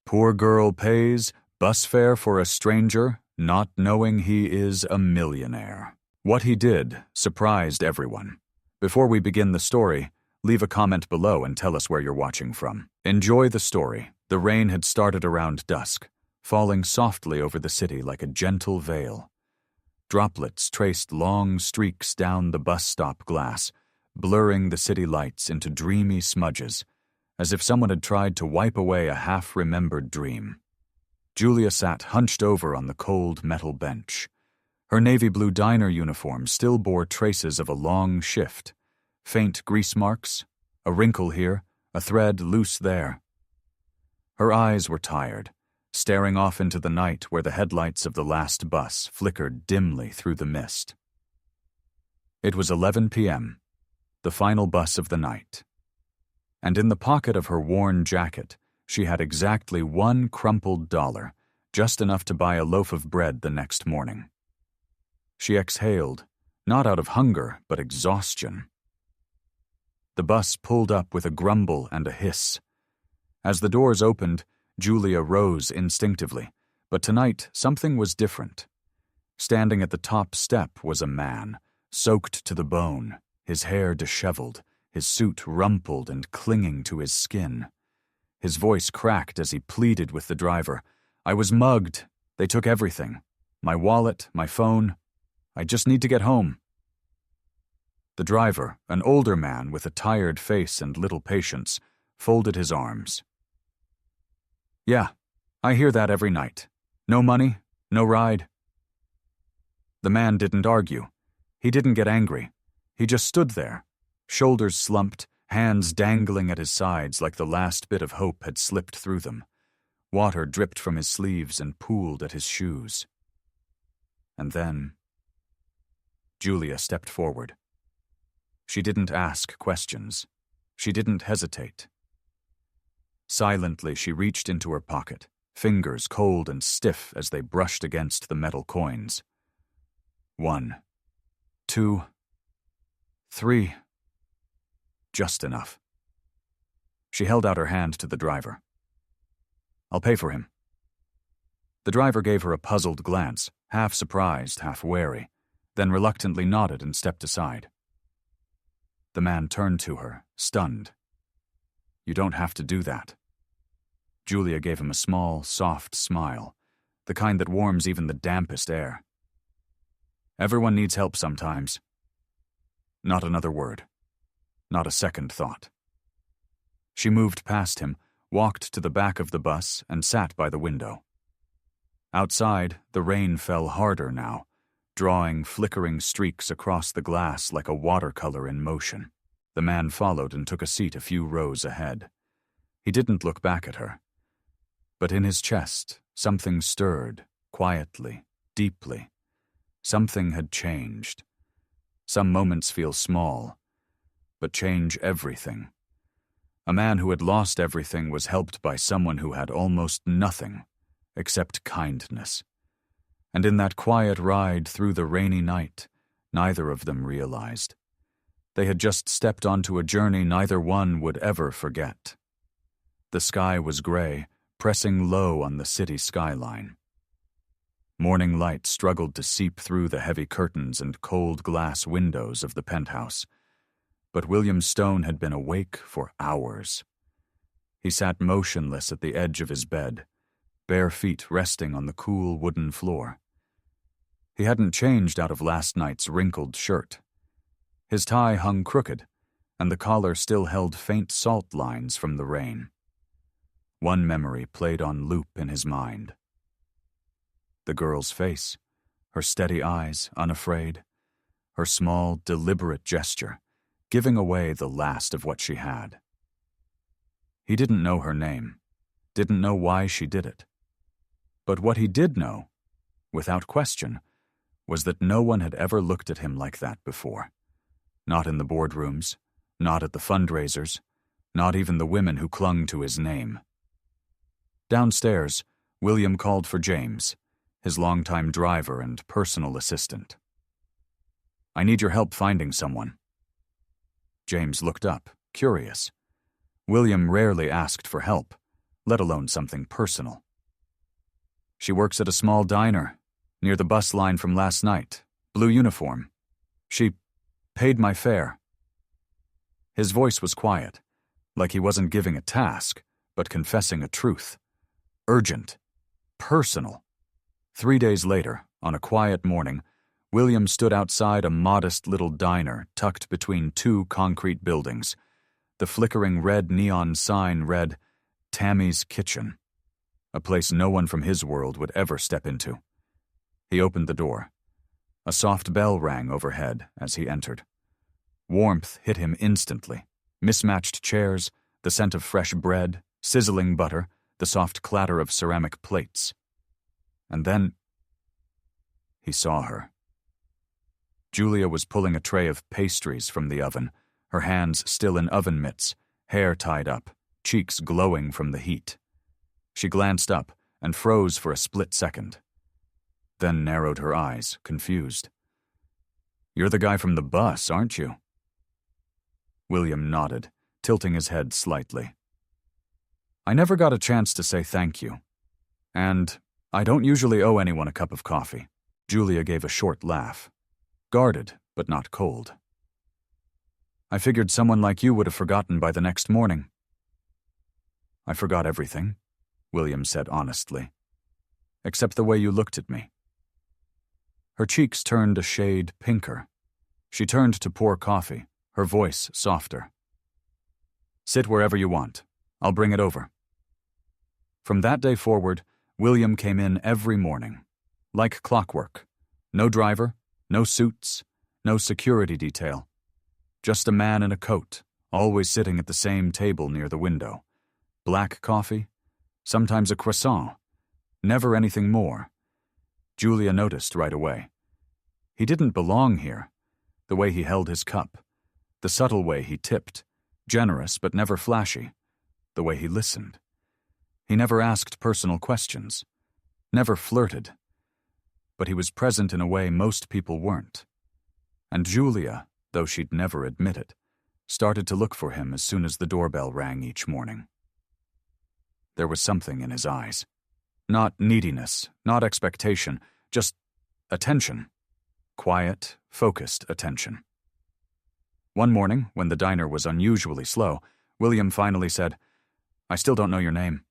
Poor girl pays bus fare for a stranger, not knowing he is a millionaire. What he did surprised everyone. Before we begin the story, leave a comment below and tell us where you're watching from. Enjoy the story. The rain had started around dusk, falling softly over the city like a gentle veil. Droplets traced long streaks down the bus stop glass, blurring the city lights into dreamy smudges, as if someone had tried to wipe away a half-remembered dream. Julia sat hunched over on the cold metal bench. Her navy blue diner uniform still bore traces of a long shift. Faint grease marks, a wrinkle here, a thread loose there. Her eyes were tired, staring off into the night where the headlights of the last bus flickered dimly through the mist. It was 11 p.m., the final bus of the night. And in the pocket of her worn jacket, she had exactly one crumpled dollar, just enough to buy a loaf of bread the next morning. She exhaled, not out of hunger, but exhaustion. The bus pulled up with a grumble and a hiss. As the doors opened, Julia rose instinctively, but tonight something was different. Standing at the top step was a man, soaked to the bone, his hair disheveled, his suit rumpled and clinging to his skin. His voice cracked as he pleaded with the driver. "I was mugged. They took everything. My wallet, my phone. I just need to get home." The driver, an older man with a tired face and little patience, folded his arms. "Yeah, I hear that every night. No money, no ride." The man didn't argue. He didn't get angry. He just stood there, shoulders slumped, hands dangling at his sides like the last bit of hope had slipped through them. Water dripped from his sleeves and pooled at his shoes. And then Julia stepped forward. She didn't ask questions. She didn't hesitate. Silently, she reached into her pocket, fingers cold and stiff as they brushed against the metal coins. 1, 2, 3. Just enough. She held out her hand to the driver. "I'll pay for him." The driver gave her a puzzled glance, half surprised, half wary, then reluctantly nodded and stepped aside. The man turned to her, stunned. "You don't have to do that." Julia gave him a small, soft smile, the kind that warms even the dampest air. "Everyone needs help sometimes." Not another word. Not a second thought. She moved past him, walked to the back of the bus, and sat by the window. Outside, the rain fell harder now, drawing flickering streaks across the glass like a watercolor in motion. The man followed and took a seat a few rows ahead. He didn't look back at her. But in his chest, something stirred, quietly, deeply. Something had changed. Some moments feel small, but change everything. A man who had lost everything was helped by someone who had almost nothing, except kindness. And in that quiet ride through the rainy night, neither of them realized. They had just stepped onto a journey neither one would ever forget. The sky was gray, pressing low on the city skyline. Morning light struggled to seep through the heavy curtains and cold glass windows of the penthouse. But William Stone had been awake for hours. He sat motionless at the edge of his bed, bare feet resting on the cool wooden floor. He hadn't changed out of last night's wrinkled shirt. His tie hung crooked, and the collar still held faint salt lines from the rain. One memory played on loop in his mind. The girl's face, her steady eyes, unafraid, her small, deliberate gesture, giving away the last of what she had. He didn't know her name, didn't know why she did it. But what he did know, without question, was that no one had ever looked at him like that before. Not in the boardrooms, not at the fundraisers, not even the women who clung to his name. Downstairs, William called for James, his longtime driver and personal assistant. "I need your help finding someone." James looked up, curious. William rarely asked for help. let alone something personal. She works at a small diner, near the bus line from last night, blue uniform. She paid my fare. His voice was quiet, like he wasn't giving a task, but confessing a truth. Urgent. Personal. 3 days later, on a quiet morning, William stood outside a modest little diner tucked between two concrete buildings. The flickering red neon sign read, Tammy's Kitchen, a place no one from his world would ever step into. He opened the door. A soft bell rang overhead as he entered. Warmth hit him instantly. Mismatched chairs, the scent of fresh bread, sizzling butter, the soft clatter of ceramic plates. And then he saw her. Julia was pulling a tray of pastries from the oven, her hands still in oven mitts, hair tied up, cheeks glowing from the heat. She glanced up and froze for a split second, then narrowed her eyes, confused. "You're the guy from the bus, aren't you?" William nodded, tilting his head slightly. "I never got a chance to say thank you. And I don't usually owe anyone a cup of coffee." Julia gave a short laugh. Guarded, but not cold. "I figured someone like you would have forgotten by the next morning." "I forgot everything," William said honestly. "Except the way you looked at me." Her cheeks turned a shade pinker. She turned to pour coffee, her voice softer. "Sit wherever you want. I'll bring it over." From that day forward, William came in every morning. Like clockwork. No driver, no suits, no security detail. Just a man in a coat, always sitting at the same table near the window. Black coffee, sometimes a croissant, never anything more. Julia noticed right away. He didn't belong here. The way he held his cup, the subtle way he tipped, generous but never flashy, the way he listened. He never asked personal questions, never flirted. But he was present in a way most people weren't. And Julia, though she'd never admit it, started to look for him as soon as the doorbell rang each morning. There was something in his eyes. Not neediness, not expectation, just attention. Quiet, focused attention. One morning, when the diner was unusually slow, William finally said, "I still don't know your name."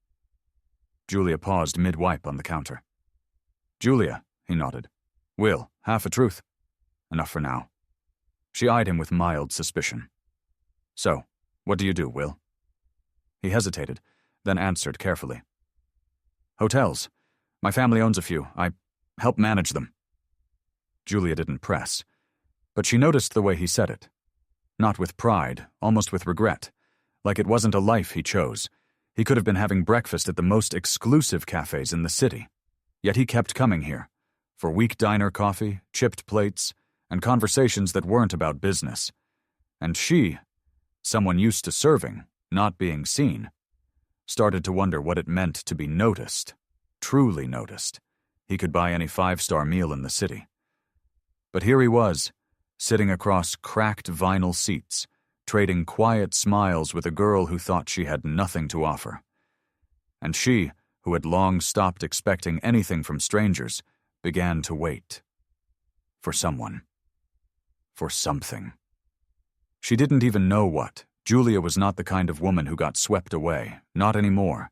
Julia paused mid-wipe on the counter. "Julia," he nodded. "Will, half a truth. Enough for now." She eyed him with mild suspicion. "So, what do you do, Will?" He hesitated, then answered carefully. "Hotels. My family owns a few. I help manage them." Julia didn't press, but she noticed the way he said it. Not with pride, almost with regret, like it wasn't a life he chose. He could have been having breakfast at the most exclusive cafes in the city. Yet he kept coming here, for weak diner coffee, chipped plates, and conversations that weren't about business. And she, someone used to serving, not being seen, started to wonder what it meant to be noticed, truly noticed. He could buy any 5-star meal in the city. But here he was, sitting across cracked vinyl seats, trading quiet smiles with a girl who thought she had nothing to offer. And she, who had long stopped expecting anything from strangers, began to wait. For someone. For something. She didn't even know what. Julia was not the kind of woman who got swept away, not anymore.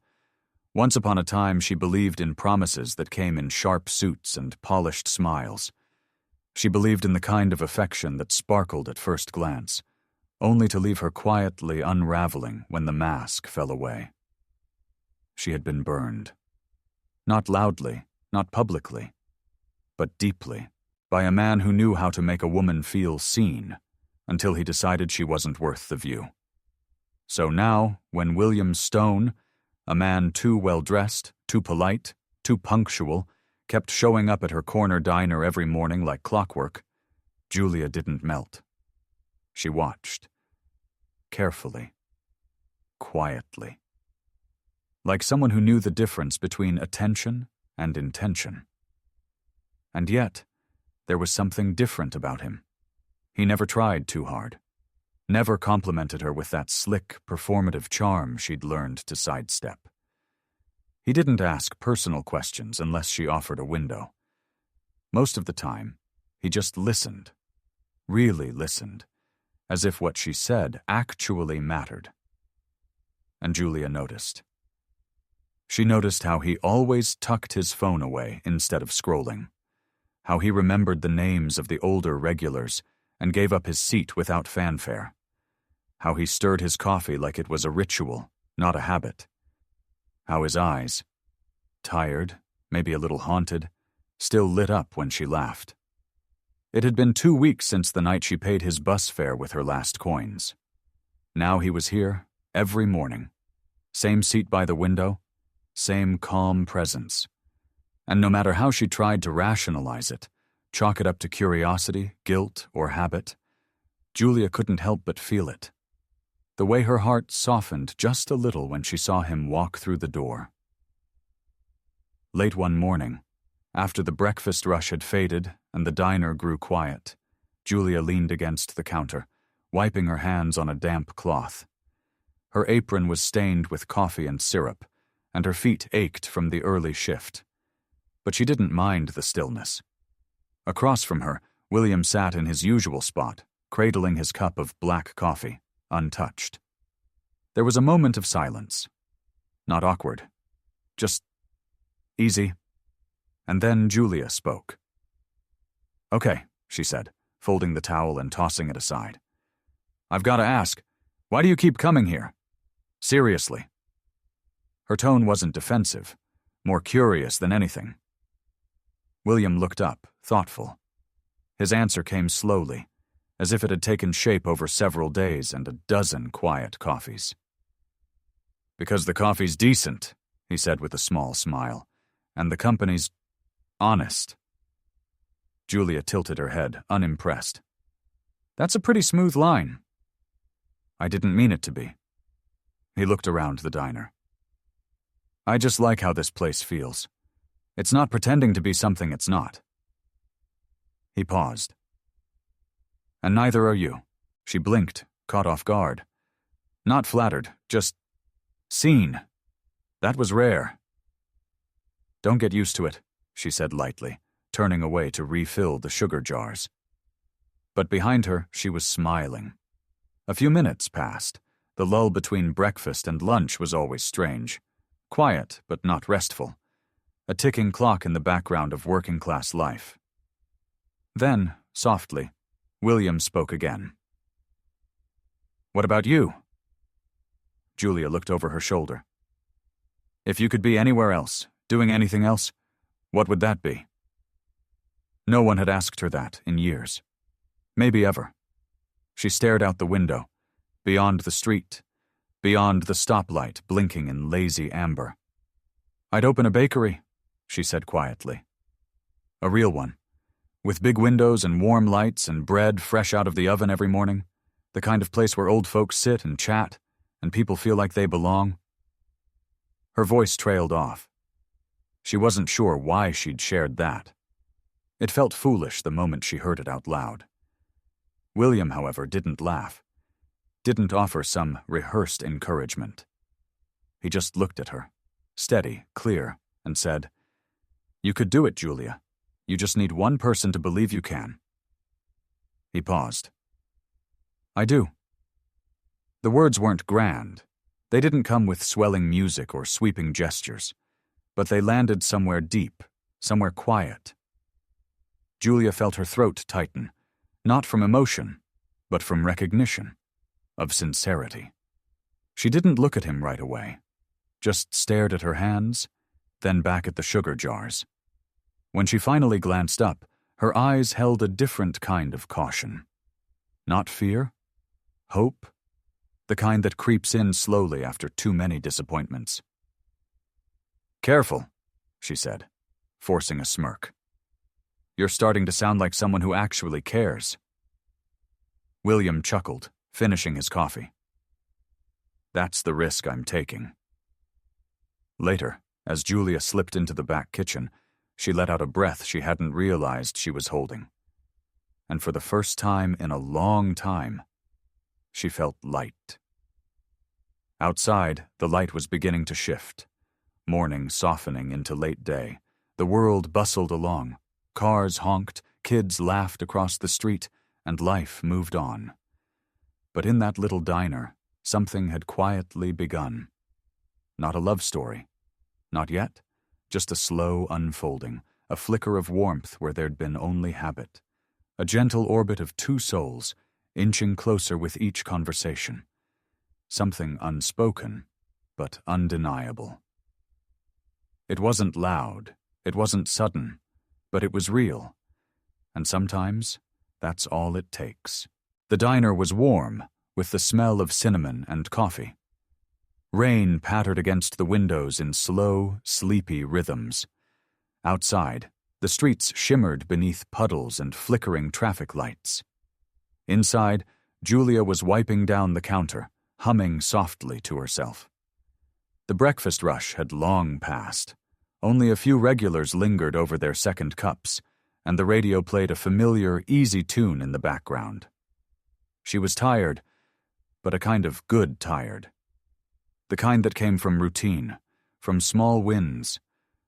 Once upon a time she believed in promises that came in sharp suits and polished smiles. She believed in the kind of affection that sparkled at first glance, only to leave her quietly unraveling when the mask fell away. She had been burned. Not loudly, not publicly, but deeply, by a man who knew how to make a woman feel seen, until he decided she wasn't worth the view. So now, when William Stone, a man too well-dressed, too polite, too punctual, kept showing up at her corner diner every morning like clockwork, Julia didn't melt. She watched. Carefully. Quietly. Like someone who knew the difference between attention and intention. And yet, there was something different about him. He never tried too hard. Never complimented her with that slick, performative charm she'd learned to sidestep. He didn't ask personal questions unless she offered a window. Most of the time, he just listened, really listened, as if what she said actually mattered. And Julia noticed. She noticed how he always tucked his phone away instead of scrolling, how he remembered the names of the older regulars and gave up his seat without fanfare, how he stirred his coffee like it was a ritual, not a habit, how his eyes, tired, maybe a little haunted, still lit up when she laughed. It had been 2 weeks since the night she paid his bus fare with her last coins. Now he was here every morning. Same seat by the window, same calm presence. And no matter how she tried to rationalize it, chalk it up to curiosity, guilt, or habit, Julia couldn't help but feel it. The way her heart softened just a little when she saw him walk through the door. Late one morning, after the breakfast rush had faded and the diner grew quiet, Julia leaned against the counter, wiping her hands on a damp cloth. Her apron was stained with coffee and syrup, and her feet ached from the early shift. But she didn't mind the stillness. Across from her, William sat in his usual spot, cradling his cup of black coffee, untouched. There was a moment of silence. Not awkward. Just easy. And then Julia spoke. "Okay," she said, folding the towel and tossing it aside. "I've got to ask, why do you keep coming here? Seriously." Her tone wasn't defensive, more curious than anything. William looked up, thoughtful. His answer came slowly, as if it had taken shape over several days and a dozen quiet coffees. "Because the coffee's decent," he said with a small smile, "and the company's honest." Julia tilted her head, unimpressed. "That's a pretty smooth line." "I didn't mean it to be." He looked around the diner. "I just like how this place feels. It's not pretending to be something it's not." He paused. "And neither are you." She blinked, caught off guard. Not flattered, just seen. That was rare. "Don't get used to it," she said lightly, turning away to refill the sugar jars. But behind her, she was smiling. A few minutes passed. The lull between breakfast and lunch was always strange. Quiet, but not restful. A ticking clock in the background of working-class life. Then, softly, William spoke again. "What about you?" Julia looked over her shoulder. "If you could be anywhere else, doing anything else, what would that be?" No one had asked her that in years. Maybe ever. She stared out the window, beyond the street, beyond the stoplight blinking in lazy amber. "I'd open a bakery," she said quietly. "A real one, with big windows and warm lights and bread fresh out of the oven every morning, the kind of place where old folks sit and chat, and people feel like they belong." Her voice trailed off. She wasn't sure why she'd shared that. It felt foolish the moment she heard it out loud. William, however, didn't laugh, didn't offer some rehearsed encouragement. He just looked at her, steady, clear, and said, "You could do it, Julia. You just need one person to believe you can." He paused. "I do." The words weren't grand. They didn't come with swelling music or sweeping gestures, but they landed somewhere deep, somewhere quiet. Julia felt her throat tighten, not from emotion, but from recognition, of sincerity. She didn't look at him right away, just stared at her hands, then back at the sugar jars. When she finally glanced up, her eyes held a different kind of caution. Not fear, hope, the kind that creeps in slowly after too many disappointments. "Careful," she said, forcing a smirk. "You're starting to sound like someone who actually cares." William chuckled, finishing his coffee. "That's the risk I'm taking." Later, as Julia slipped into the back kitchen, she let out a breath she hadn't realized she was holding. And for the first time in a long time, she felt light. Outside, the light was beginning to shift. Morning softening into late day, the world bustled along. Cars honked, kids laughed across the street, and life moved on. But in that little diner, something had quietly begun. Not a love story. Not yet. Just a slow unfolding, a flicker of warmth where there'd been only habit. A gentle orbit of two souls, inching closer with each conversation. Something unspoken, but undeniable. It wasn't loud, it wasn't sudden, but it was real. And sometimes, that's all it takes. The diner was warm, with the smell of cinnamon and coffee. Rain pattered against the windows in slow, sleepy rhythms. Outside, the streets shimmered beneath puddles and flickering traffic lights. Inside, Julia was wiping down the counter, humming softly to herself. The breakfast rush had long passed. Only a few regulars lingered over their second cups, and the radio played a familiar, easy tune in the background. She was tired, but a kind of good tired. The kind that came from routine, from small wins,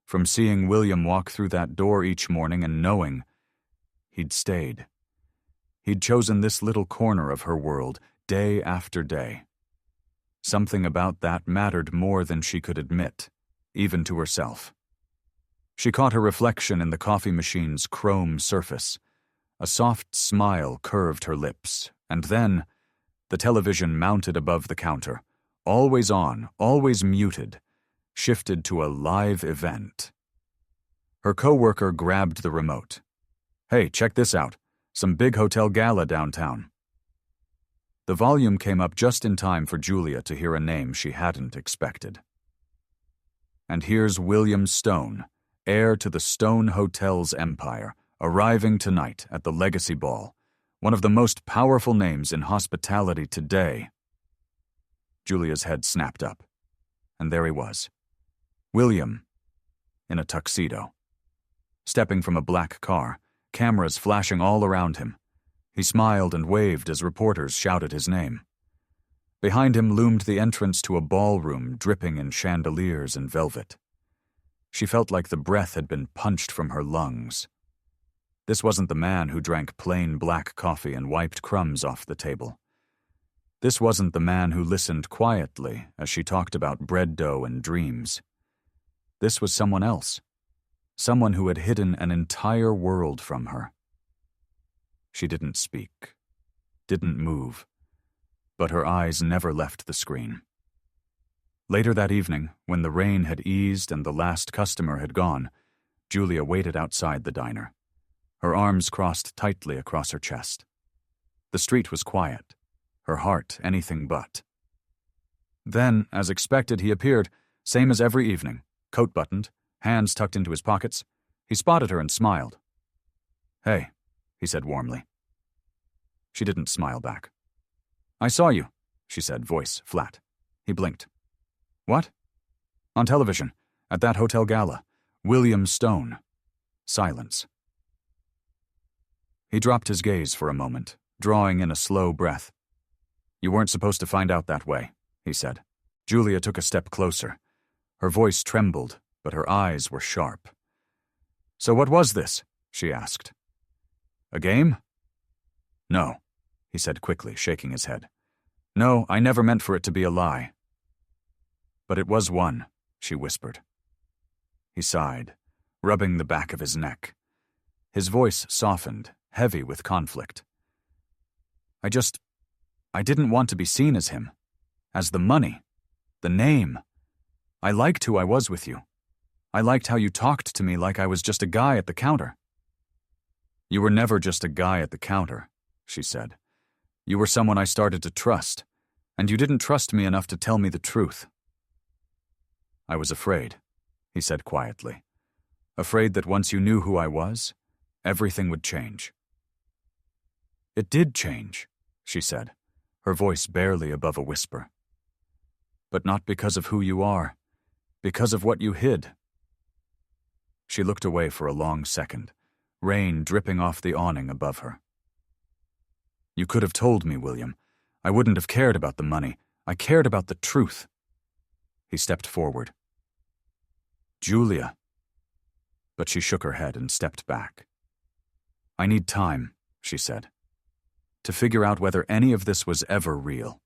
from seeing William walk through that door each morning and knowing he'd stayed. He'd chosen this little corner of her world day after day. Something about that mattered more than she could admit, even to herself. She caught her reflection in the coffee machine's chrome surface. A soft smile curved her lips, and then the television mounted above the counter, always on, always muted, shifted to a live event. Her coworker grabbed the remote. "Hey, check this out. Some big hotel gala downtown." The volume came up just in time for Julia to hear a name she hadn't expected. And here's William Stone, heir to the Stone Hotel's empire, arriving tonight at the Legacy Ball, one of the most powerful names in hospitality today. Julia's head snapped up, and there he was. William, in a tuxedo. Stepping from a black car, cameras flashing all around him. He smiled and waved as reporters shouted his name. Behind him loomed the entrance to a ballroom dripping in chandeliers and velvet. She felt like the breath had been punched from her lungs. This wasn't the man who drank plain black coffee and wiped crumbs off the table. This wasn't the man who listened quietly as she talked about bread dough and dreams. This was someone else. Someone who had hidden an entire world from her. She didn't speak, didn't move, but her eyes never left the screen. Later that evening, when the rain had eased and the last customer had gone, Julia waited outside the diner, her arms crossed tightly across her chest. The street was quiet, her heart anything but. Then, as expected, he appeared, same as every evening, coat buttoned, hands tucked into his pockets. He spotted her and smiled. "Hey," he said warmly. She didn't smile back. "I saw you," she said, voice flat. He blinked. "What?" "On television, at that hotel gala. William Stone." Silence. He dropped his gaze for a moment, drawing in a slow breath. "You weren't supposed to find out that way," he said. Julia took a step closer. Her voice trembled, but her eyes were sharp. "So what was this?" she asked. "A game?" "No," he said quickly, shaking his head. "No, I never meant for it to be a lie." "But it was one," she whispered. He sighed, rubbing the back of his neck. His voice softened, heavy with conflict. I didn't want to be seen as him, as the money, the name. I liked who I was with you. I liked how you talked to me like I was just a guy at the counter." "You were never just a guy at the counter," she said. "You were someone I started to trust, and you didn't trust me enough to tell me the truth." "I was afraid," he said quietly. "Afraid that once you knew who I was, everything would change." "It did change," she said, her voice barely above a whisper. "But not because of who you are, because of what you hid." She looked away for a long second, rain dripping off the awning above her. "You could have told me, William. I wouldn't have cared about the money. I cared about the truth." He stepped forward. Julia. But she shook her head and stepped back. I need time, she said, to figure out whether any of this was ever real.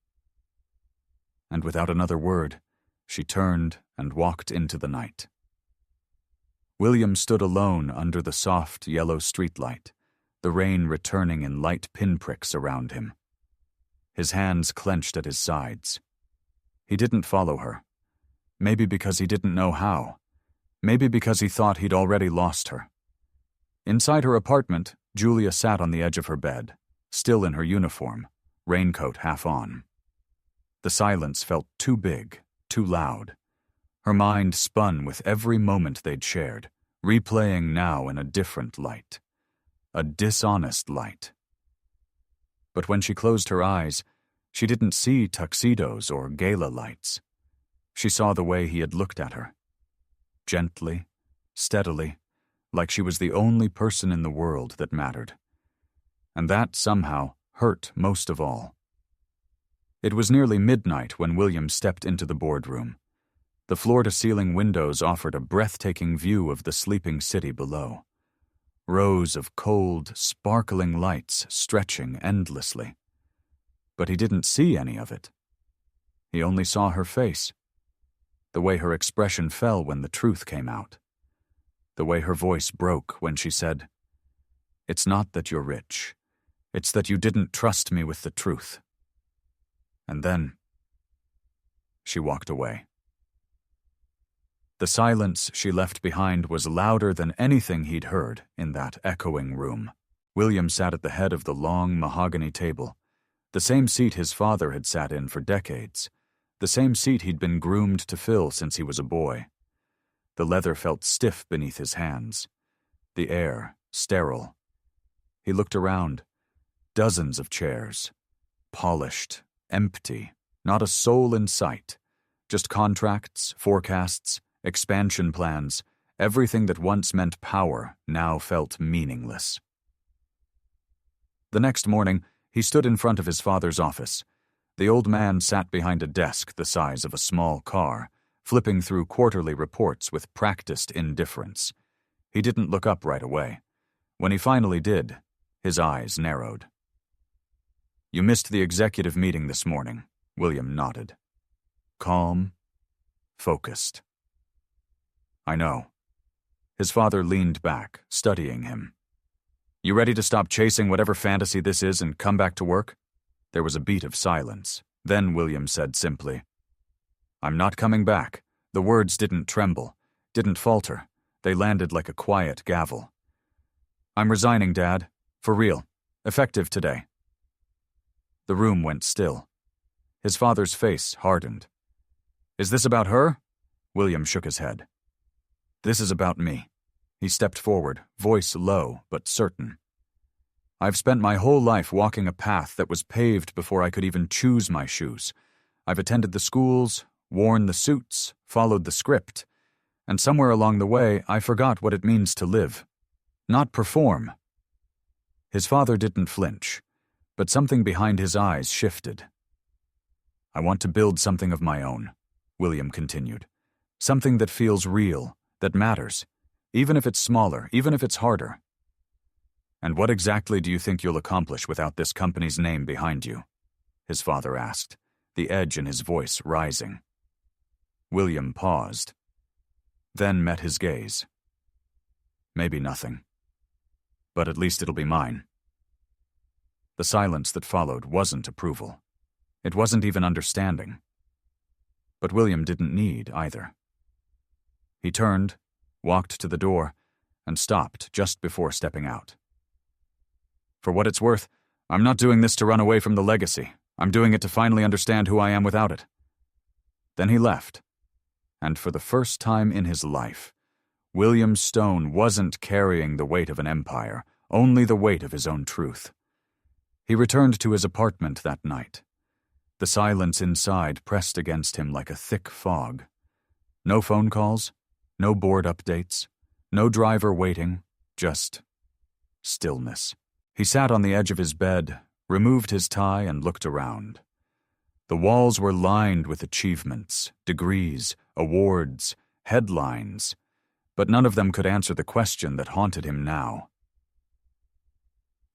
And without another word, she turned and walked into the night. William stood alone under the soft yellow streetlight, the rain returning in light pinpricks around him. His hands clenched at his sides. He didn't follow her. Maybe because he didn't know how. Maybe because he thought he'd already lost her. Inside her apartment, Julia sat on the edge of her bed, still in her uniform, raincoat half on. The silence felt too big, too loud. Her mind spun with every moment they'd shared, replaying now in a different light. A dishonest light. But when she closed her eyes, she didn't see tuxedos or gala lights. She saw the way he had looked at her. Gently, steadily, like she was the only person in the world that mattered. And that, somehow, hurt most of all. It was nearly midnight when William stepped into the boardroom. The floor-to-ceiling windows offered a breathtaking view of the sleeping city below. Rows of cold, sparkling lights stretching endlessly. But he didn't see any of it. He only saw her face. The way her expression fell when the truth came out. The way her voice broke when she said, "It's not that you're rich. It's that you didn't trust me with the truth." And then she walked away. The silence she left behind was louder than anything he'd heard in that echoing room. William sat at the head of the long mahogany table, the same seat his father had sat in for decades, the same seat he'd been groomed to fill since he was a boy. The leather felt stiff beneath his hands, the air sterile. He looked around. Dozens of chairs. Polished, empty, not a soul in sight. Just contracts, forecasts, expansion plans, everything that once meant power now felt meaningless. The next morning, he stood in front of his father's office. The old man sat behind a desk the size of a small car, flipping through quarterly reports with practiced indifference. He didn't look up right away. When he finally did, his eyes narrowed. "You missed the executive meeting this morning," William nodded. Calm, focused. "I know." His father leaned back, studying him. "You ready to stop chasing whatever fantasy this is and come back to work?" There was a beat of silence. Then William said simply, "I'm not coming back." The words didn't tremble, didn't falter. They landed like a quiet gavel. "I'm resigning, Dad. For real. Effective today." The room went still. His father's face hardened. "Is this about her?" William shook his head. "This is about me." He stepped forward, voice low but certain. "I've spent my whole life walking a path that was paved before I could even choose my shoes. I've attended the schools, worn the suits, followed the script, and somewhere along the way I forgot what it means to live. Not perform." His father didn't flinch, but something behind his eyes shifted. "I want to build something of my own," William continued. "Something that feels real, that matters, even if it's smaller, even if it's harder." "And what exactly do you think you'll accomplish without this company's name behind you?" his father asked, the edge in his voice rising. William paused, then met his gaze. "Maybe nothing. But at least it'll be mine." The silence that followed wasn't approval. It wasn't even understanding. But William didn't need either. He turned, walked to the door, and stopped just before stepping out. "For what it's worth, I'm not doing this to run away from the legacy. I'm doing it to finally understand who I am without it." Then he left. And for the first time in his life, William Stone wasn't carrying the weight of an empire, only the weight of his own truth. He returned to his apartment that night. The silence inside pressed against him like a thick fog. No phone calls, no board updates, no driver waiting, just stillness. He sat on the edge of his bed, removed his tie, and looked around. The walls were lined with achievements, degrees, awards, headlines, but none of them could answer the question that haunted him now.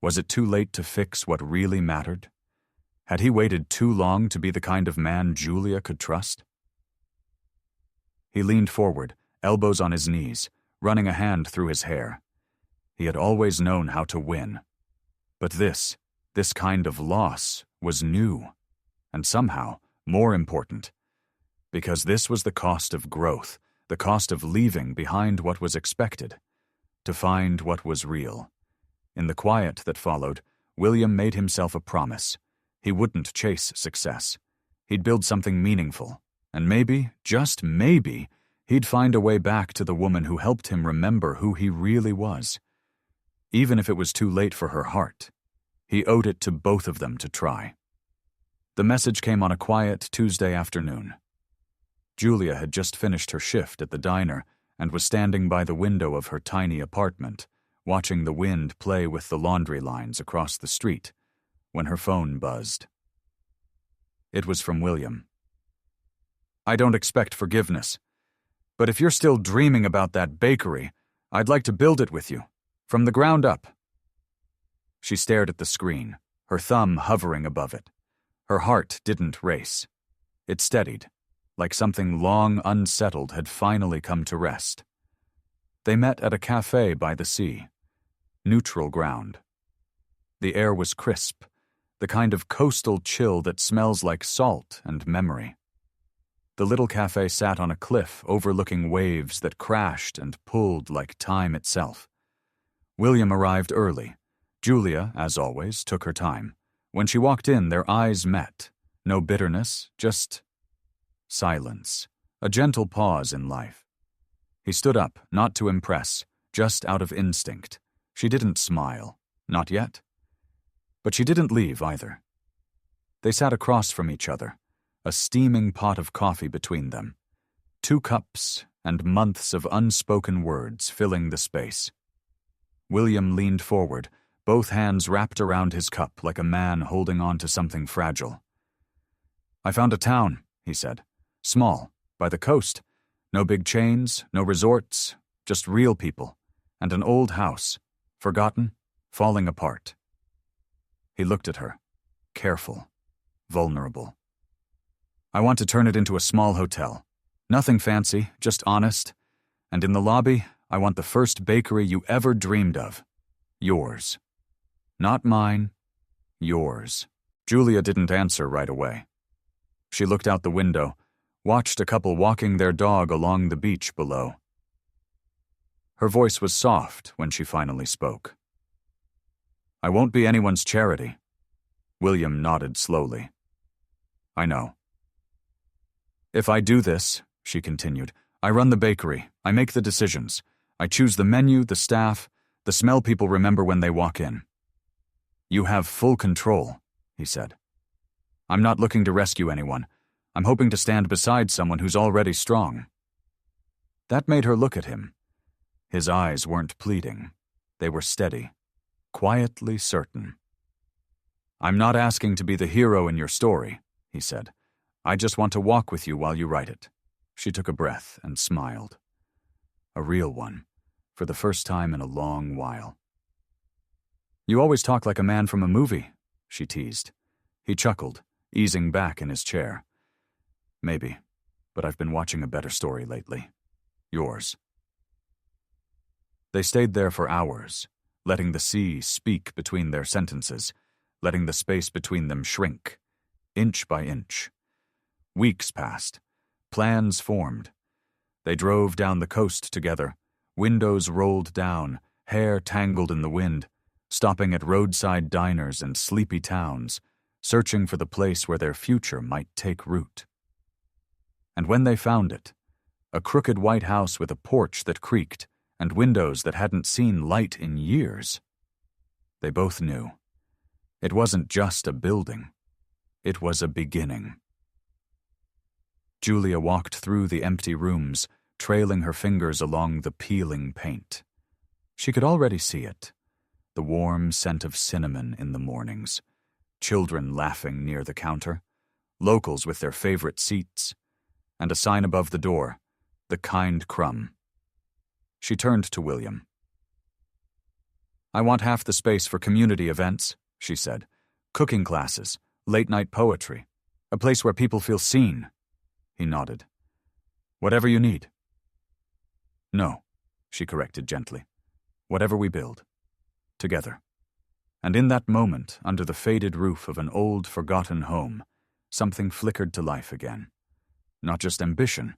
Was it too late to fix what really mattered? Had he waited too long to be the kind of man Julia could trust? He leaned forward, elbows on his knees, running a hand through his hair. He had always known how to win. But this kind of loss, was new, and somehow more important, because this was the cost of growth, the cost of leaving behind what was expected, to find what was real. In the quiet that followed, William made himself a promise. He wouldn't chase success. He'd build something meaningful, and maybe, just maybe, he'd find a way back to the woman who helped him remember who he really was. Even if it was too late for her heart, he owed it to both of them to try. The message came on a quiet Tuesday afternoon. Julia had just finished her shift at the diner and was standing by the window of her tiny apartment, watching the wind play with the laundry lines across the street, when her phone buzzed. It was from William. "I don't expect forgiveness, but if you're still dreaming about that bakery, I'd like to build it with you, from the ground up." She stared at the screen, her thumb hovering above it. Her heart didn't race. It steadied, like something long unsettled had finally come to rest. They met at a cafe by the sea. Neutral ground. The air was crisp, the kind of coastal chill that smells like salt and memory. The little cafe sat on a cliff overlooking waves that crashed and pulled like time itself. William arrived early. Julia, as always, took her time. When she walked in, their eyes met. No bitterness, just silence. A gentle pause in life. He stood up, not to impress, just out of instinct. She didn't smile. Not yet. But she didn't leave either. They sat across from each other, a steaming pot of coffee between them. 2 cups and months of unspoken words filling the space. William leaned forward, both hands wrapped around his cup like a man holding on to something fragile. "I found a town," he said. "Small, by the coast. No big chains, no resorts, just real people. And an old house. Forgotten, falling apart." He looked at her, careful, vulnerable. "I want to turn it into a small hotel. Nothing fancy, just honest. And in the lobby, I want the first bakery you ever dreamed of. Yours. Not mine. Yours." Julia didn't answer right away. She looked out the window, watched a couple walking their dog along the beach below. Her voice was soft when she finally spoke. "I won't be anyone's charity." William nodded slowly. "I know." "If I do this," she continued, "I run the bakery, I make the decisions. I choose the menu, the staff, the smell people remember when they walk in." "You have full control," he said. "I'm not looking to rescue anyone. I'm hoping to stand beside someone who's already strong." That made her look at him. His eyes weren't pleading. They were steady, quietly certain. "I'm not asking to be the hero in your story," he said. "I just want to walk with you while you write it." She took a breath and smiled. A real one, for the first time in a long while. "You always talk like a man from a movie," she teased. He chuckled, easing back in his chair. "Maybe, but I've been watching a better story lately. Yours." They stayed there for hours, letting the sea speak between their sentences, letting the space between them shrink, inch by inch. Weeks passed. Plans formed. They drove down the coast together, windows rolled down, hair tangled in the wind, stopping at roadside diners and sleepy towns, searching for the place where their future might take root. And when they found it, a crooked white house with a porch that creaked and windows that hadn't seen light in years, they both knew. It wasn't just a building. It was a beginning. Julia walked through the empty rooms, trailing her fingers along the peeling paint. She could already see it. The warm scent of cinnamon in the mornings, children laughing near the counter, locals with their favorite seats, and a sign above the door, "The Kind Crumb." She turned to William. "I want half the space for community events," she said. "Cooking classes, late-night poetry, a place where people feel seen." He nodded. "Whatever you need." "No," she corrected gently. "Whatever we build. Together." And in that moment, under the faded roof of an old, forgotten home, something flickered to life again. Not just ambition,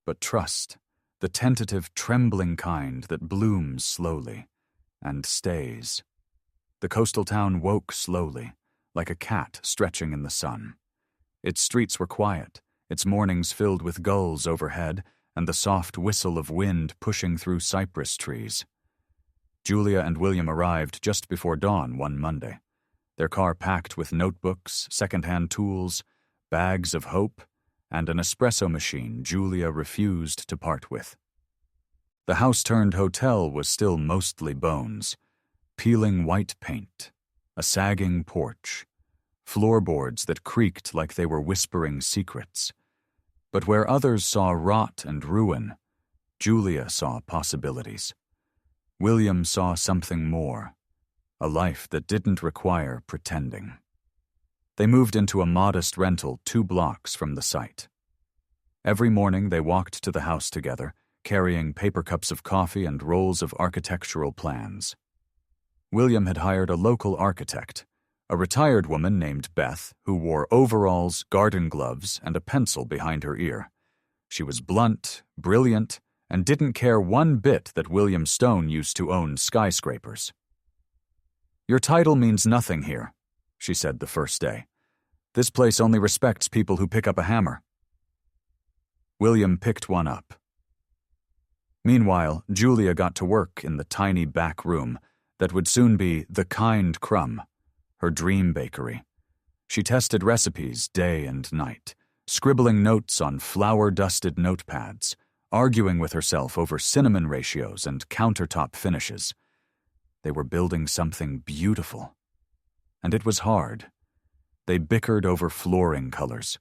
but trust, the tentative, trembling kind that blooms slowly and stays. The coastal town woke slowly, like a cat stretching in the sun. Its streets were quiet, its mornings filled with gulls overhead and the soft whistle of wind pushing through cypress trees. Julia and William arrived just before dawn one Monday, their car packed with notebooks, second-hand tools, bags of hope, and an espresso machine Julia refused to part with. The house-turned-hotel was still mostly bones, peeling white paint, a sagging porch, floorboards that creaked like they were whispering secrets. But where others saw rot and ruin, Julia saw possibilities. William saw something more, a life that didn't require pretending. They moved into a modest rental 2 blocks from the site. Every morning they walked to the house together, carrying paper cups of coffee and rolls of architectural plans. William had hired a local architect, a retired woman named Beth who wore overalls, garden gloves, and a pencil behind her ear. She was blunt, brilliant, and didn't care one bit that William Stone used to own skyscrapers. "Your title means nothing here," she said the first day. "This place only respects people who pick up a hammer." William picked one up. Meanwhile, Julia got to work in the tiny back room that would soon be the Kind Crumb, her dream bakery. She tested recipes day and night, scribbling notes on flour-dusted notepads, arguing with herself over cinnamon ratios and countertop finishes. They were building something beautiful. And it was hard. They bickered over flooring colors,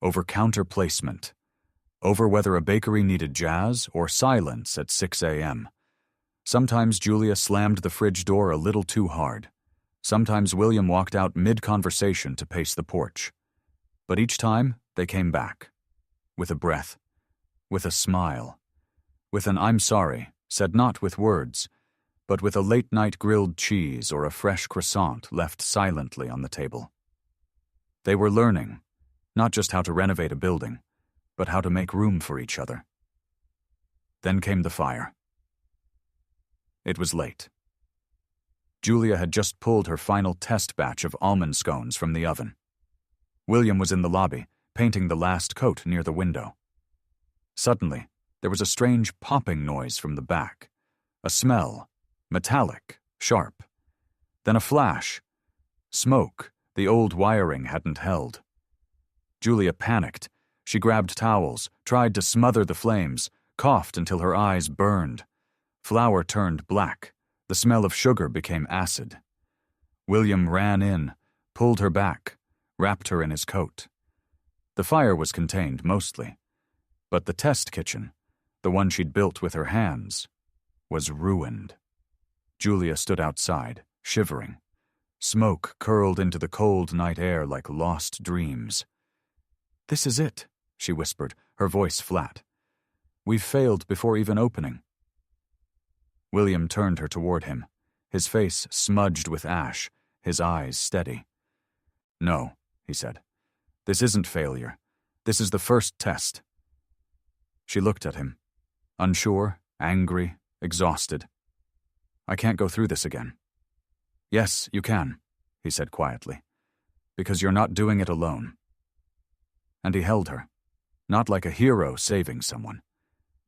over counter placement, over whether a bakery needed jazz or silence at 6 a.m. Sometimes Julia slammed the fridge door a little too hard. Sometimes William walked out mid-conversation to pace the porch. But each time, they came back. With a breath. With a smile. With an "I'm sorry," said not with words, but with a late-night grilled cheese or a fresh croissant left silently on the table. They were learning, not just how to renovate a building, but how to make room for each other. Then came the fire. It was late. Julia had just pulled her final test batch of almond scones from the oven. William was in the lobby, painting the last coat near the window. Suddenly, there was a strange popping noise from the back. A smell, metallic, sharp. Then a flash. Smoke the old wiring hadn't held. Julia panicked. She grabbed towels, tried to smother the flames, coughed until her eyes burned. Flour turned black. The smell of sugar became acid. William ran in, pulled her back, wrapped her in his coat. The fire was contained mostly, but the test kitchen, the one she'd built with her hands, was ruined. Julia stood outside, shivering. Smoke curled into the cold night air like lost dreams. "This is it," she whispered, her voice flat. "We've failed before even opening." William turned her toward him, his face smudged with ash, his eyes steady. "No," he said. "This isn't failure. This is the first test." She looked at him, unsure, angry, exhausted. "I can't go through this again." "Yes, you can," he said quietly, "because you're not doing it alone." And he held her, not like a hero saving someone,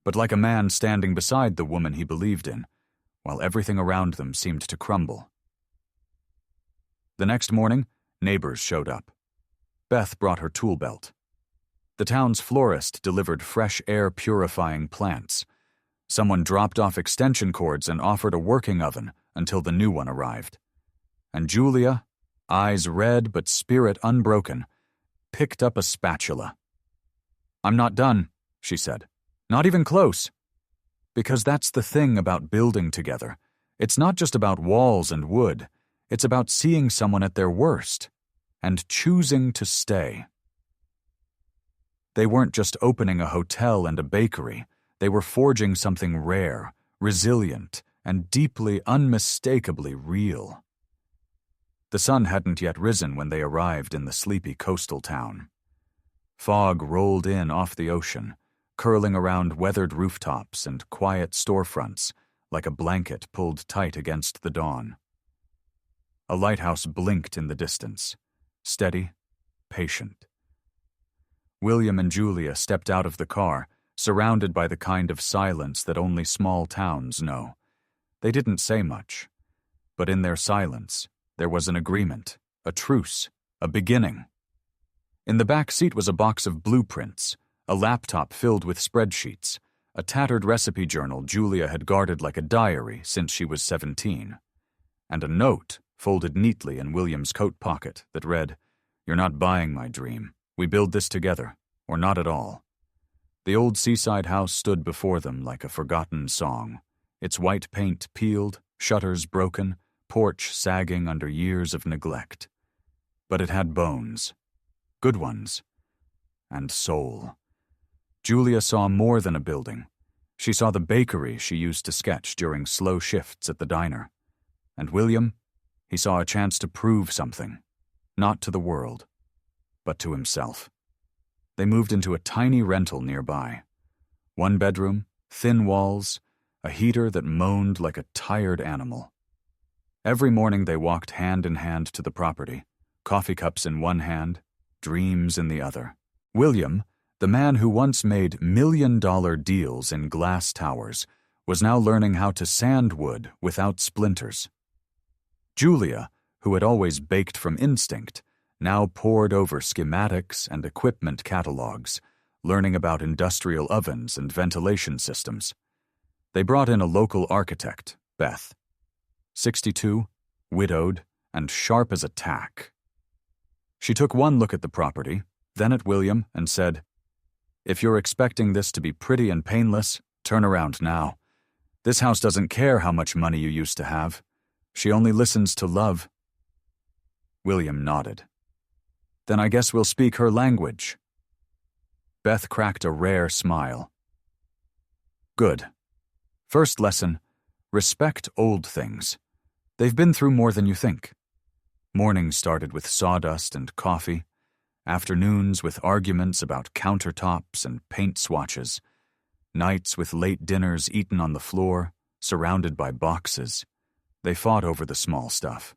but like a man standing beside the woman he believed in, while everything around them seemed to crumble. The next morning, neighbors showed up. Beth brought her tool belt. The town's florist delivered fresh air-purifying plants. Someone dropped off extension cords and offered a working oven until the new one arrived. And Julia, eyes red but spirit unbroken, picked up a spatula. "I'm not done," she said. "Not even close." Because that's the thing about building together. It's not just about walls and wood. It's about seeing someone at their worst and choosing to stay. They weren't just opening a hotel and a bakery. They were forging something rare, resilient, and deeply, unmistakably real. The sun hadn't yet risen when they arrived in the sleepy coastal town. Fog rolled in off the ocean, curling around weathered rooftops and quiet storefronts like a blanket pulled tight against the dawn. A lighthouse blinked in the distance, steady, patient. William and Julia stepped out of the car, surrounded by the kind of silence that only small towns know. They didn't say much, but in their silence, there was an agreement, a truce, a beginning. In the back seat was a box of blueprints, a laptop filled with spreadsheets, a tattered recipe journal Julia had guarded like a diary since she was 17, and a note folded neatly in William's coat pocket that read, "You're not buying my dream. We build this together, or not at all." The old seaside house stood before them like a forgotten song, its white paint peeled, shutters broken, porch sagging under years of neglect. But it had bones, good ones, and soul. Julia saw more than a building. She saw the bakery she used to sketch during slow shifts at the diner. And William, he saw a chance to prove something, not to the world, but to himself. They moved into a tiny rental nearby. One bedroom, thin walls, a heater that moaned like a tired animal. Every morning they walked hand in hand to the property, coffee cups in one hand, dreams in the other. William, the man who once made million-dollar deals in glass towers, was now learning how to sand wood without splinters. Julia, who had always baked from instinct, now pored over schematics and equipment catalogs, learning about industrial ovens and ventilation systems. They brought in a local architect, Beth. 62, widowed, and sharp as a tack. She took one look at the property, then at William, and said, "If you're expecting this to be pretty and painless, turn around now. This house doesn't care how much money you used to have. She only listens to love." William nodded. "Then I guess we'll speak her language." Beth cracked a rare smile. "Good. First lesson, respect old things. They've been through more than you think." Mornings started with sawdust and coffee, afternoons with arguments about countertops and paint swatches, nights with late dinners eaten on the floor, surrounded by boxes. They fought over the small stuff,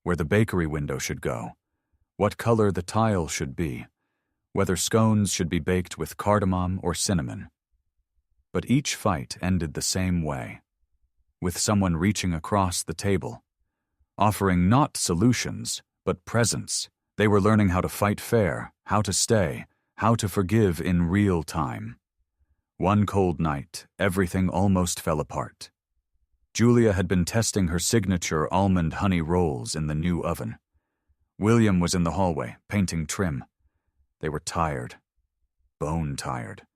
where the bakery window should go, what color the tile should be, whether scones should be baked with cardamom or cinnamon. But each fight ended the same way, with someone reaching across the table, offering not solutions, but presence. They were learning how to fight fair, how to stay, how to forgive in real time. One cold night, everything almost fell apart. Julia had been testing her signature almond honey rolls in the new oven. William was in the hallway, painting trim. They were tired, bone tired.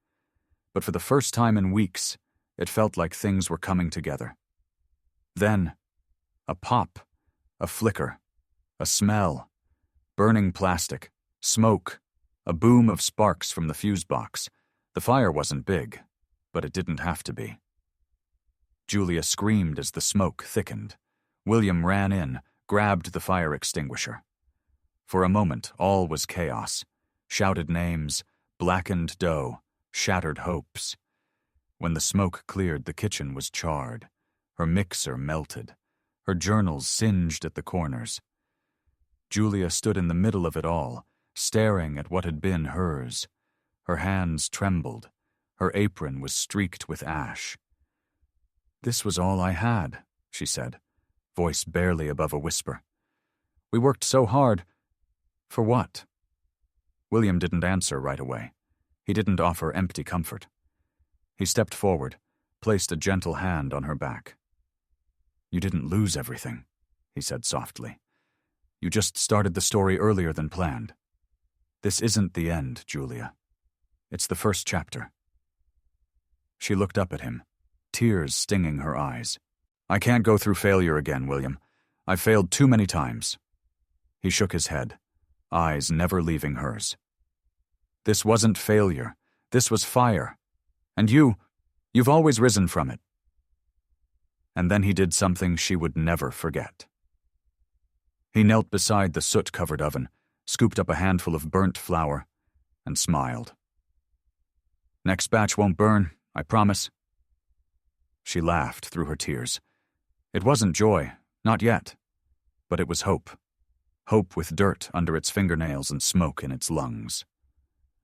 But for the first time in weeks, it felt like things were coming together. Then, a pop, a flicker, a smell, burning plastic, smoke, a boom of sparks from the fuse box. The fire wasn't big, but it didn't have to be. Julia screamed as the smoke thickened. William ran in, grabbed the fire extinguisher. For a moment, all was chaos. Shouted names, blackened dough, shattered hopes. When the smoke cleared, the kitchen was charred. Her mixer melted. Her journals singed at the corners. Julia stood in the middle of it all, staring at what had been hers. Her hands trembled. Her apron was streaked with ash. "This was all I had," she said, voice barely above a whisper. "We worked so hard. For what?" William didn't answer right away. He didn't offer empty comfort. He stepped forward, placed a gentle hand on her back. "You didn't lose everything," he said softly. "You just started the story earlier than planned. This isn't the end, Julia. It's the first chapter." She looked up at him, tears stinging her eyes. "I can't go through failure again, William. I've failed too many times." He shook his head, eyes never leaving hers. "This wasn't failure. This was fire. And you've always risen from it." And then he did something she would never forget. He knelt beside the soot-covered oven, scooped up a handful of burnt flour, and smiled. "Next batch won't burn, I promise." She laughed through her tears. It wasn't joy, not yet, but it was hope. Hope with dirt under its fingernails and smoke in its lungs.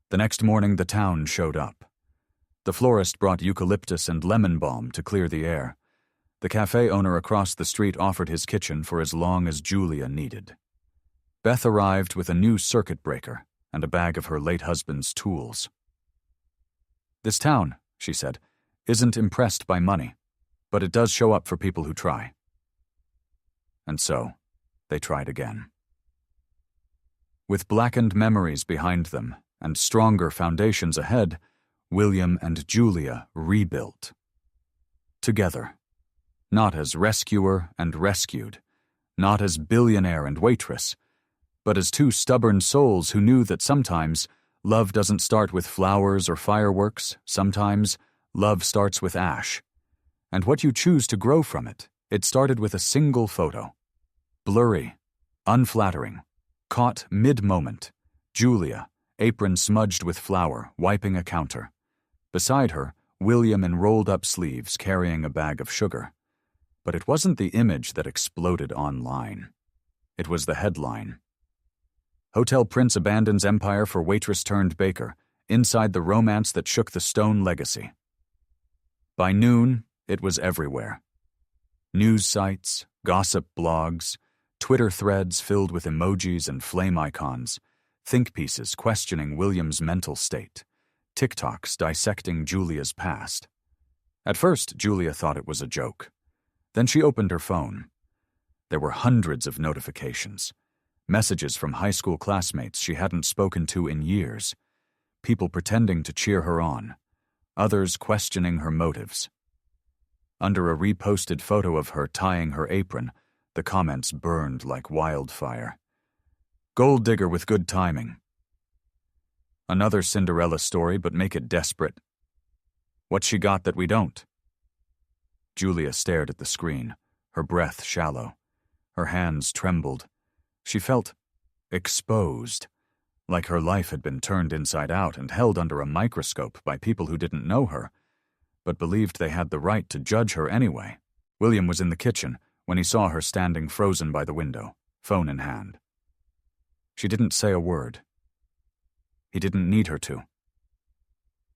The next morning the town showed up. The florist brought eucalyptus and lemon balm to clear the air. The cafe owner across the street offered his kitchen for as long as Julia needed. Beth arrived with a new circuit breaker and a bag of her late husband's tools. "This town," she said, "isn't impressed by money, but it does show up for people who try." And so, they tried again. With blackened memories behind them and stronger foundations ahead, William and Julia rebuilt. Together. Not as rescuer and rescued, not as billionaire and waitress, but as two stubborn souls who knew that sometimes love doesn't start with flowers or fireworks, sometimes love starts with ash. And what you choose to grow from it, it started with a single photo. Blurry, unflattering, caught mid-moment, Julia, apron smudged with flour, wiping a counter. Beside her, William in rolled-up sleeves carrying a bag of sugar. But it wasn't the image that exploded online. It was the headline. "Hotel Prince abandons empire for waitress-turned-baker, inside the romance that shook the Stone legacy." By noon, it was everywhere. News sites, gossip blogs, Twitter threads filled with emojis and flame icons, think pieces questioning William's mental state, TikToks dissecting Julia's past. At first, Julia thought it was a joke. Then she opened her phone. There were hundreds of notifications, messages from high school classmates she hadn't spoken to in years, people pretending to cheer her on, others questioning her motives. Under a reposted photo of her tying her apron, the comments burned like wildfire. "Gold digger with good timing." "Another Cinderella story, but make it desperate." "What's she got that we don't?" Julia stared at the screen, her breath shallow. Her hands trembled. She felt exposed, like her life had been turned inside out and held under a microscope by people who didn't know her, but believed they had the right to judge her anyway. William was in the kitchen when he saw her standing frozen by the window, phone in hand. She didn't say a word. He didn't need her to.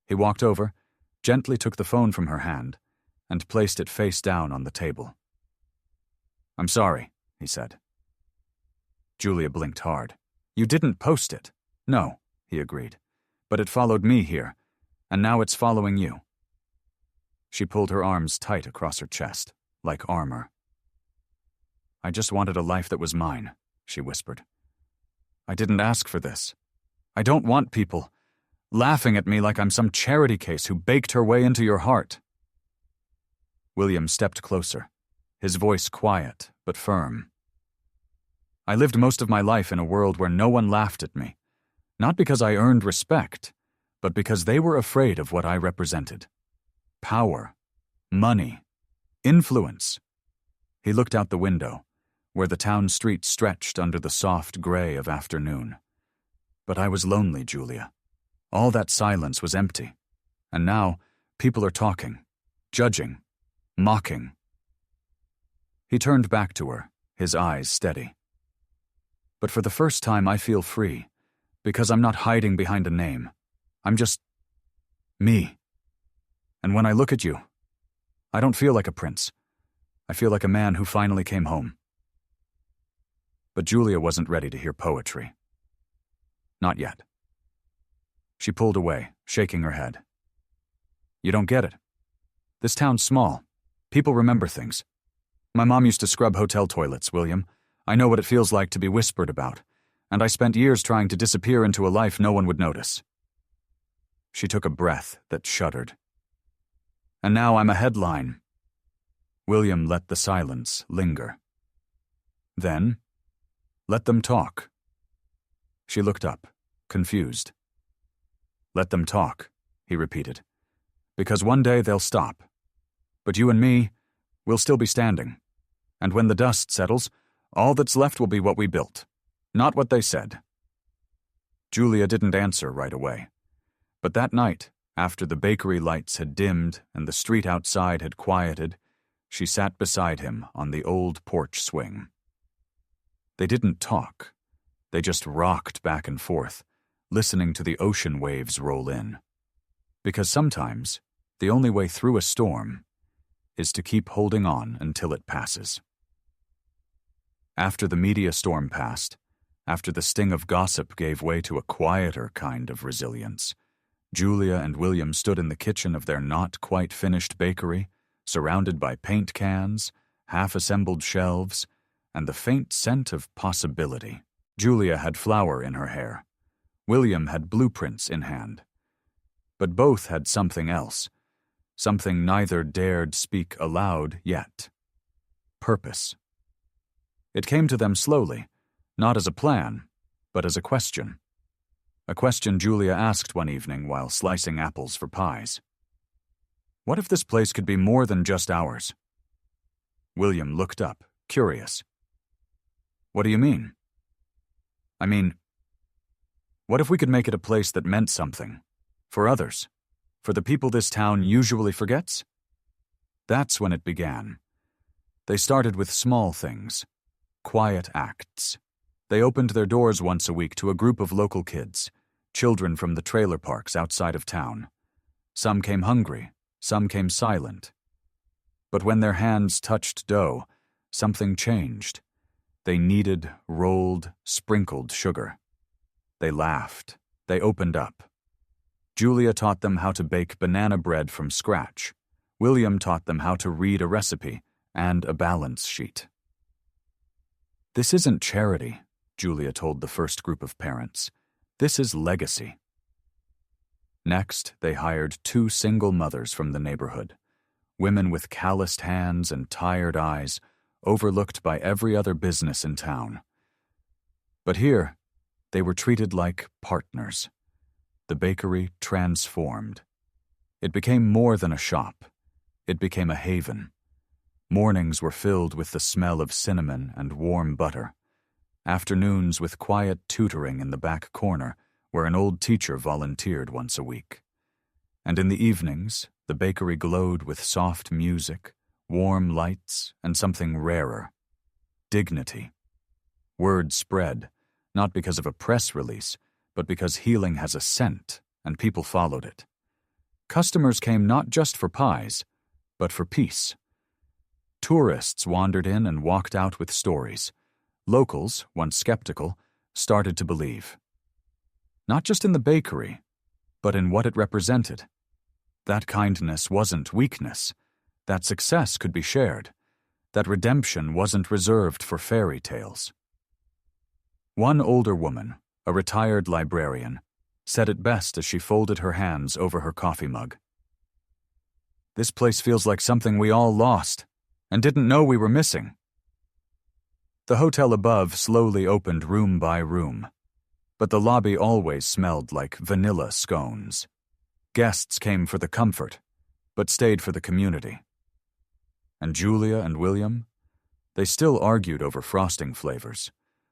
He walked over, gently took the phone from her hand, and placed it face down on the table. "I'm sorry," he said. Julia blinked hard. "You didn't post it." "No," he agreed. "But it followed me here, and now it's following you." She pulled her arms tight across her chest, like armor. "I just wanted a life that was mine," she whispered. "I didn't ask for this. I don't want people laughing at me like I'm some charity case who baked her way into your heart." William stepped closer, his voice quiet but firm. "I lived most of my life in a world where no one laughed at me, not because I earned respect, but because they were afraid of what I represented. Power, money, influence." He looked out the window, where the town street stretched under the soft gray of afternoon. "But I was lonely, Julia. All that silence was empty. And now, people are talking, judging, mocking." He turned back to her, his eyes steady. "But for the first time I feel free, because I'm not hiding behind a name. I'm just me. And when I look at you, I don't feel like a prince. I feel like a man who finally came home." But Julia wasn't ready to hear poetry. Not yet. She pulled away, shaking her head. "You don't get it. This town's small. People remember things. My mom used to scrub hotel toilets, William. I know what it feels like to be whispered about, and I spent years trying to disappear into a life no one would notice." She took a breath that shuddered. And now I'm a headline." William let the silence linger. Then, "Let them talk." She looked up, confused. "Let them talk," he repeated. "Because one day they'll stop. But you and me, we'll still be standing. And when the dust settles, all that's left will be what we built, not what they said." Julia didn't answer right away. But that night, after the bakery lights had dimmed and the street outside had quieted, she sat beside him on the old porch swing. They didn't talk. They just rocked back and forth, listening to the ocean waves roll in. Because sometimes, the only way through a storm is to keep holding on until it passes. After the media storm passed, after the sting of gossip gave way to a quieter kind of resilience, Julia and William stood in the kitchen of their not-quite-finished bakery, surrounded by paint cans, half-assembled shelves, and the faint scent of possibility. Julia had flour in her hair. William had blueprints in hand. But both had something else, something neither dared speak aloud yet. Purpose. It came to them slowly, not as a plan, but as a question. A question Julia asked one evening while slicing apples for pies. What if this place could be more than just ours? William looked up, curious. What do you mean? I mean, what if we could make it a place that meant something? For others? For the people this town usually forgets? That's when it began. They started with small things. Quiet acts. They opened their doors once a week to a group of local kids, children from the trailer parks outside of town. Some came hungry, some came silent. But when their hands touched dough, something changed. They kneaded, rolled, sprinkled sugar. They laughed. They opened up. Julia taught them how to bake banana bread from scratch. William taught them how to read a recipe and a balance sheet. This isn't charity, Julia told the first group of parents. This is legacy. Next, they hired 2 single mothers from the neighborhood, women with calloused hands and tired eyes, overlooked by every other business in town. But here, they were treated like partners. The bakery transformed. It became more than a shop. It became a haven. Mornings were filled with the smell of cinnamon and warm butter. Afternoons with quiet tutoring in the back corner, where an old teacher volunteered once a week. And in the evenings, the bakery glowed with soft music, warm lights, and something rarer. Dignity. Word spread, not because of a press release, but because healing has a scent, and people followed it. Customers came not just for pies, but for peace. Tourists wandered in and walked out with stories. Locals, once skeptical, started to believe. Not just in the bakery, but in what it represented. That kindness wasn't weakness. That success could be shared. That redemption wasn't reserved for fairy tales. One older woman, a retired librarian, said it best as she folded her hands over her coffee mug. This place feels like something we all lost and didn't know we were missing. The hotel above slowly opened room by room, but the lobby always smelled like vanilla scones. Guests came for the comfort, but stayed for the community. And Julia and William, they still argued over frosting flavors,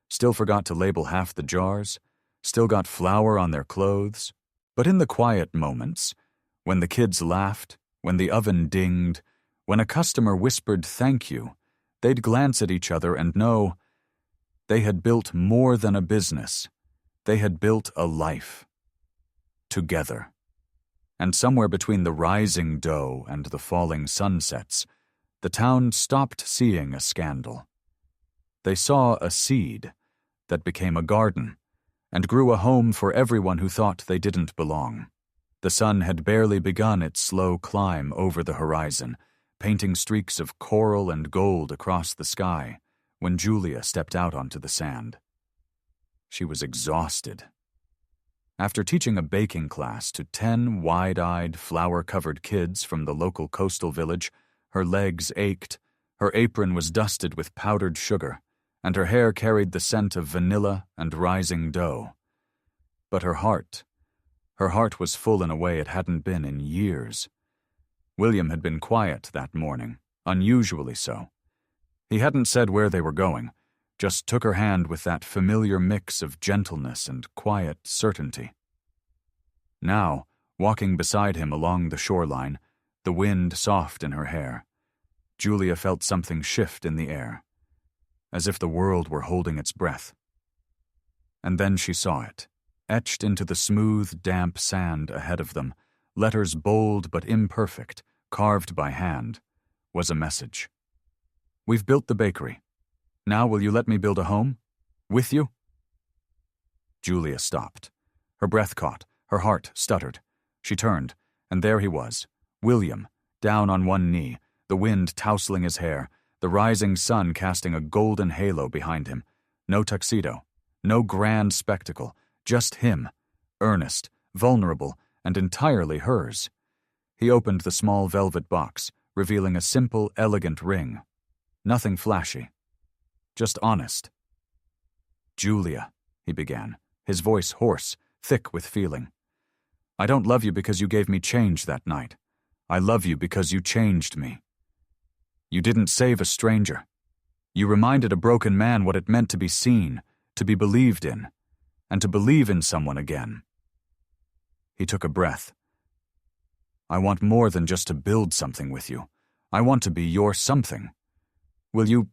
still forgot to label half the jars, still got flour on their clothes. But in the quiet moments, when the kids laughed, when the oven dinged, when a customer whispered thank you, they'd glance at each other and know they had built more than a business. They had built a life. Together. And somewhere between the rising dough and the falling sunsets, the town stopped seeing a scandal. They saw a seed that became a garden and grew a home for everyone who thought they didn't belong. The sun had barely begun its slow climb over the horizon, painting streaks of coral and gold across the sky, when Julia stepped out onto the sand. She was exhausted. After teaching a baking class to 10 wide-eyed, flower-covered kids from the local coastal village, her legs ached, her apron was dusted with powdered sugar, and her hair carried the scent of vanilla and rising dough. But her heart was full in a way it hadn't been in years. William had been quiet that morning, unusually so. He hadn't said where they were going, just took her hand with that familiar mix of gentleness and quiet certainty. Now, walking beside him along the shoreline, the wind soft in her hair, Julia felt something shift in the air, as if the world were holding its breath. And then she saw it, etched into the smooth, damp sand ahead of them, letters bold but imperfect, carved by hand, was a message. "We've built the bakery. Now will you let me build a home? With you?" Julia stopped. Her breath caught, her heart stuttered. She turned, and there he was, William, down on one knee, the wind tousling his hair, the rising sun casting a golden halo behind him. No tuxedo, no grand spectacle, just him, earnest, vulnerable, and entirely hers. He opened the small velvet box, revealing a simple, elegant ring. Nothing flashy. Just honest. "Julia," he began, his voice hoarse, thick with feeling. "I don't love you because you gave me change that night. I love you because you changed me. You didn't save a stranger. You reminded a broken man what it meant to be seen, to be believed in, and to believe in someone again." He took a breath. "I want more than just to build something with you. I want to be your something. Will you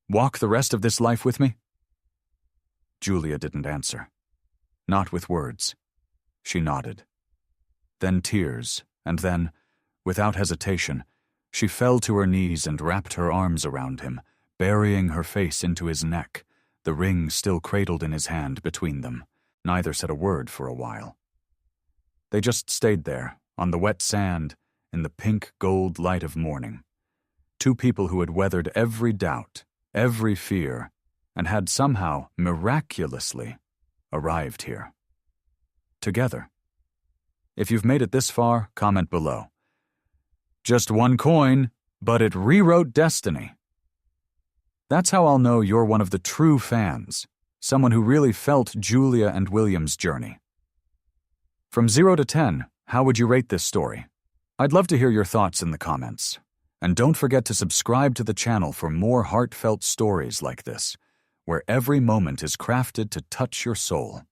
walk the rest of this life with me?" Julia didn't answer. Not with words. She nodded. Then tears, and then, without hesitation, she fell to her knees and wrapped her arms around him, burying her face into his neck, the ring still cradled in his hand between them. Neither said a word for a while. They just stayed there, on the wet sand, in the pink gold light of morning. Two people who had weathered every doubt, every fear, and had somehow, miraculously, arrived here. Together. If you've made it this far, comment below. Just one coin, but it rewrote destiny. That's how I'll know you're one of the true fans, someone who really felt Julia and William's journey. From 0 to 10, how would you rate this story? I'd love to hear your thoughts in the comments. And don't forget to subscribe to the channel for more heartfelt stories like this, where every moment is crafted to touch your soul.